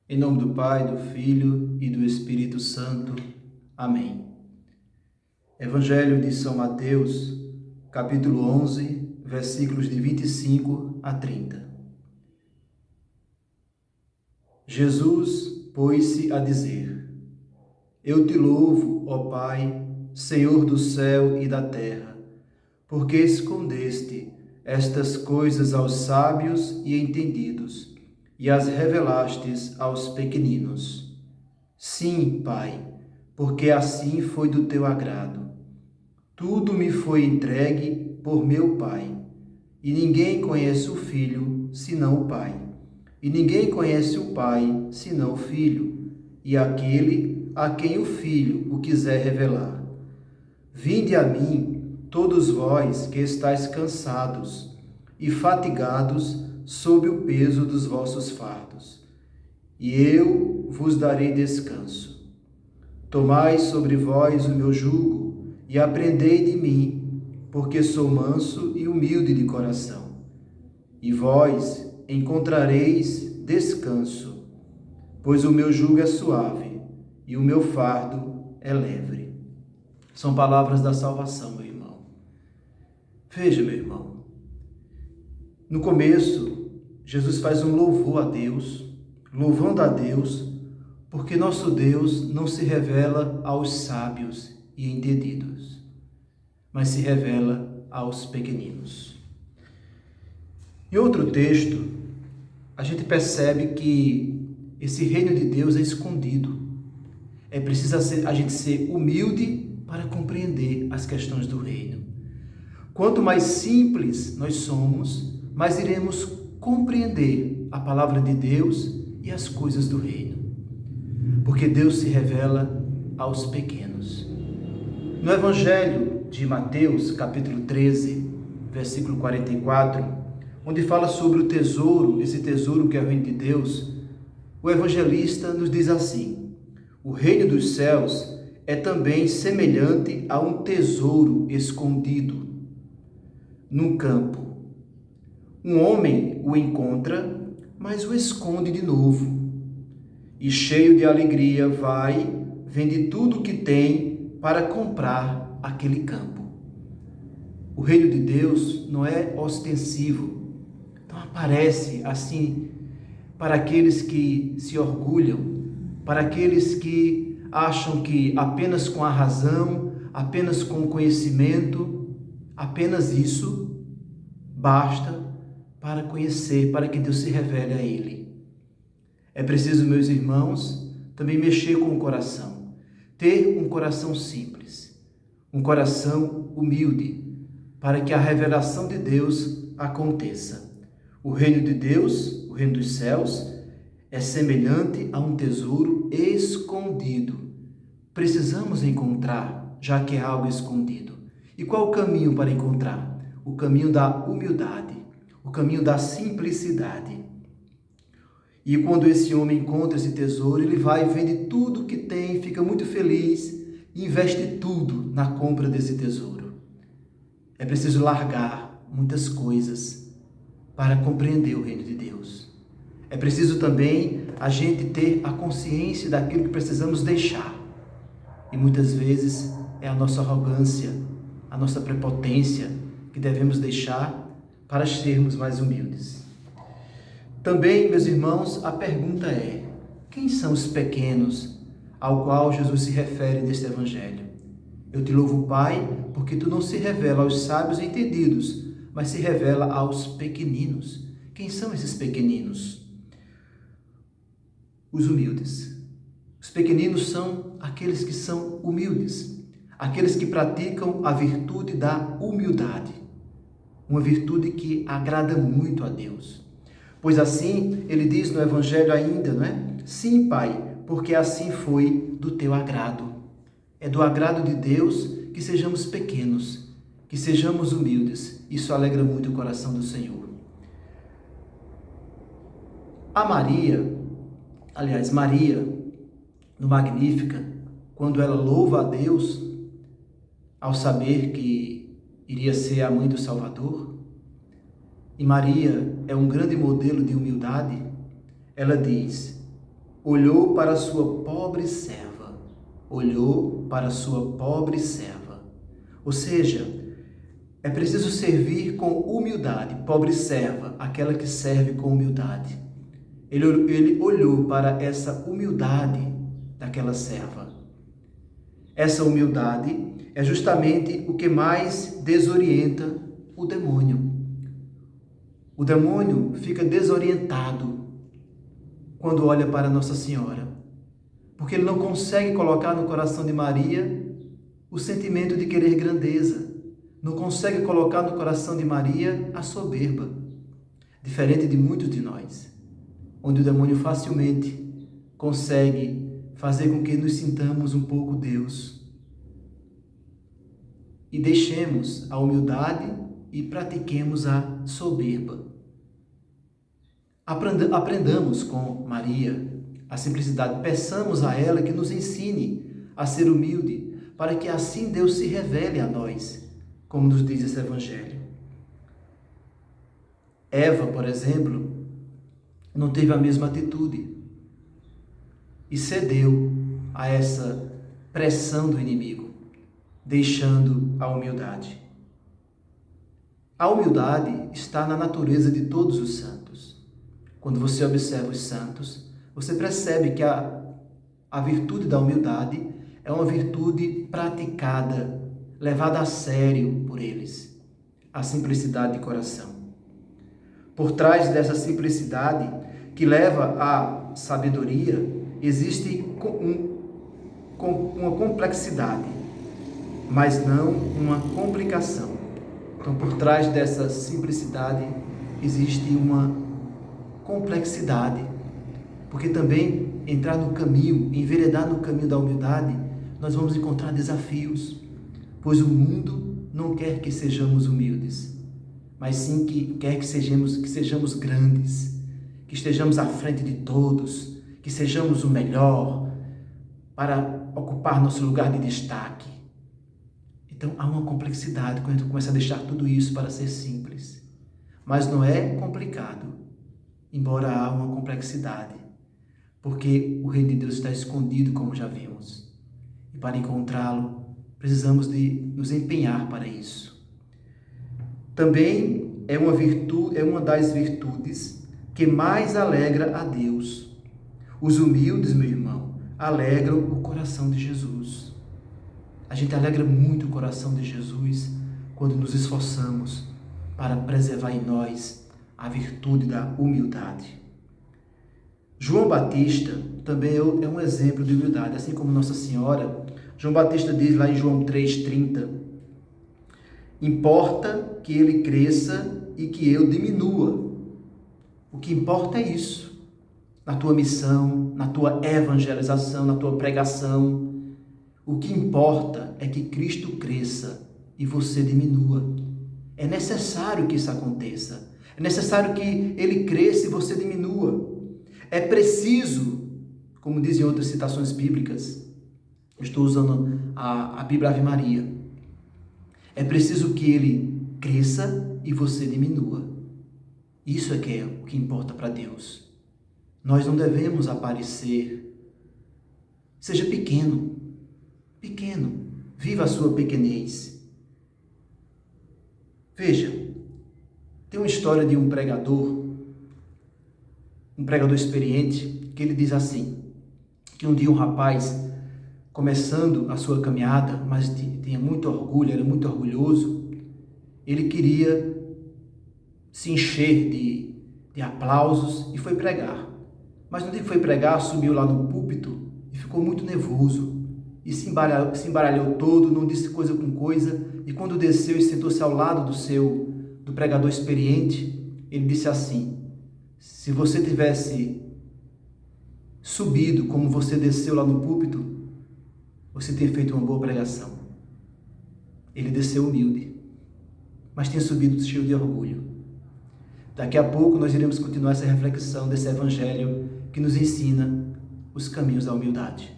Em nome do Pai, do Filho e do Espírito Santo. Amém. Evangelho de São Mateus, capítulo 11, versículos de 25 a 30. Jesus pôs-se a dizer: Eu te louvo, ó Pai, Senhor do céu e da terra, porque escondeste estas coisas aos sábios e entendidos, e as revelastes aos pequeninos. Sim, Pai, porque assim foi do teu agrado. Tudo me foi entregue por meu Pai, e ninguém conhece o Filho senão o Pai, e ninguém conhece o Pai senão o Filho, e aquele a quem o Filho o quiser revelar. Vinde a mim, todos vós que estáis cansados e fatigados sob o peso dos vossos fardos, e eu vos darei descanso. Tomai sobre vós o meu jugo e aprendei de mim, porque sou manso e humilde de coração. E vós encontrareis descanso, pois o meu jugo é suave e o meu fardo é leve. São palavras da salvação, meu irmão. Veja, meu irmão, no começo, Jesus faz um louvor a Deus, louvando a Deus, porque nosso Deus não se revela aos sábios e entendidos, mas se revela aos pequeninos. Em outro texto, a gente percebe que esse reino de Deus é escondido. É preciso a gente ser humilde para compreender as questões do reino. Quanto mais simples nós somos, mais iremos compreender a palavra de Deus e as coisas do reino. Porque Deus se revela aos pequenos. No Evangelho de Mateus, capítulo 13, versículo 44, onde fala sobre o tesouro, esse tesouro que é o reino de Deus, o evangelista nos diz assim: o reino dos céus é também semelhante a um tesouro escondido num campo. Um homem o encontra, mas o esconde de novo. E cheio de alegria vai, vende tudo o que tem para comprar aquele campo. O reino de Deus não é ostensivo, não aparece assim para aqueles que se orgulham, para aqueles que acham que apenas com a razão, apenas com o conhecimento, apenas isso basta para conhecer, para que Deus se revele a ele. É preciso, meus irmãos, também mexer com o coração, ter um coração simples, um coração humilde, para que a revelação de Deus aconteça. O reino de Deus, o reino dos céus, é semelhante a um tesouro escondido. Precisamos encontrar, já que é algo escondido. E qual o caminho para encontrar? O caminho da humildade, o caminho da simplicidade. E quando esse homem encontra esse tesouro, ele vai e vende tudo que tem, fica muito feliz e investe tudo na compra desse tesouro. É preciso largar muitas coisas para compreender o reino de Deus. É preciso também a gente ter a consciência daquilo que precisamos deixar. E muitas vezes é a nossa arrogância, a nossa prepotência que devemos deixar para sermos mais humildes. Também, meus irmãos, a pergunta é: quem são os pequenos ao qual Jesus se refere neste evangelho? Eu te louvo, Pai, porque tu não se revela aos sábios e entendidos, mas se revela aos pequeninos. Quem são esses pequeninos? Os humildes. Os pequeninos são aqueles que são humildes, aqueles que praticam a virtude da humildade, uma virtude que agrada muito a Deus. Pois assim, ele diz no Evangelho ainda, não é? Sim, Pai, porque assim foi do teu agrado. É do agrado de Deus que sejamos pequenos, que sejamos humildes. Isso alegra muito o coração do Senhor. A Maria, no Magnífica, quando ela louva a Deus, ao saber que iria ser a mãe do Salvador, e Maria é um grande modelo de humildade, ela diz: olhou para a sua pobre serva. Olhou para a sua pobre serva. Ou seja, é preciso servir com humildade. Pobre serva, aquela que serve com humildade. Ele olhou para essa humildade daquela serva. Essa humildade é justamente o que mais desorienta o demônio. O demônio fica desorientado quando olha para Nossa Senhora, porque ele não consegue colocar no coração de Maria o sentimento de querer grandeza, não consegue colocar no coração de Maria a soberba, diferente de muitos de nós, onde o demônio facilmente consegue fazer com que nos sintamos um pouco Deus e deixemos a humildade e pratiquemos a soberba. Aprendamos com Maria a simplicidade, peçamos a ela que nos ensine a ser humilde, para que assim Deus se revele a nós, como nos diz esse Evangelho. Eva, por exemplo, não teve a mesma atitude e cedeu a essa pressão do inimigo, deixando a humildade. A humildade está na natureza de todos os santos. Quando você observa os santos, você percebe que a virtude da humildade é uma virtude praticada, levada a sério por eles. A simplicidade de coração. Por trás dessa simplicidade, que leva à sabedoria, existe uma complexidade, mas não uma complicação. Então, por trás dessa simplicidade, existe uma complexidade, porque também entrar no caminho, enveredar no caminho da humildade, nós vamos encontrar desafios, pois o mundo não quer que sejamos humildes, mas sim que quer que sejamos grandes, que estejamos à frente de todos, que sejamos o melhor para ocupar nosso lugar de destaque. Então há uma complexidade quando a gente começa a deixar tudo isso para ser simples, mas não é complicado, embora há uma complexidade, porque o reino de Deus está escondido, como já vimos, e para encontrá-lo precisamos de nos empenhar para isso. Também é uma das virtudes que mais alegra a Deus. Os humildes, meu irmão, alegram o coração de Jesus. A gente alegra muito o coração de Jesus quando nos esforçamos para preservar em nós a virtude da humildade. João Batista também é um exemplo de humildade, assim como Nossa Senhora. João Batista diz lá em João 3,30: importa que ele cresça e que eu diminua. O que importa é isso. Na tua missão, na tua evangelização, na tua pregação. O que importa é que Cristo cresça e você diminua. É necessário que isso aconteça. É necessário que ele cresça e você diminua. É preciso, como dizem outras citações bíblicas, eu estou usando a Bíblia Ave Maria, é preciso que ele cresça e você diminua. Isso é o que importa para Deus. Nós não devemos aparecer. Seja pequeno, viva a sua pequenez. Veja, tem uma história de um pregador experiente, que ele diz assim, que um dia um rapaz, começando a sua caminhada, mas tinha muito orgulho, era muito orgulhoso, ele queria se encher de aplausos e foi pregar. Mas no dia que foi pregar, subiu lá no púlpito e ficou muito nervoso. E se embaralhou todo, não disse coisa com coisa. E quando desceu e sentou-se ao lado do pregador experiente, ele disse assim: se você tivesse subido como você desceu lá no púlpito, você teria feito uma boa pregação. Ele desceu humilde, mas tinha subido cheio de orgulho. Daqui a pouco nós iremos continuar essa reflexão desse evangelho que nos ensina os caminhos da humildade.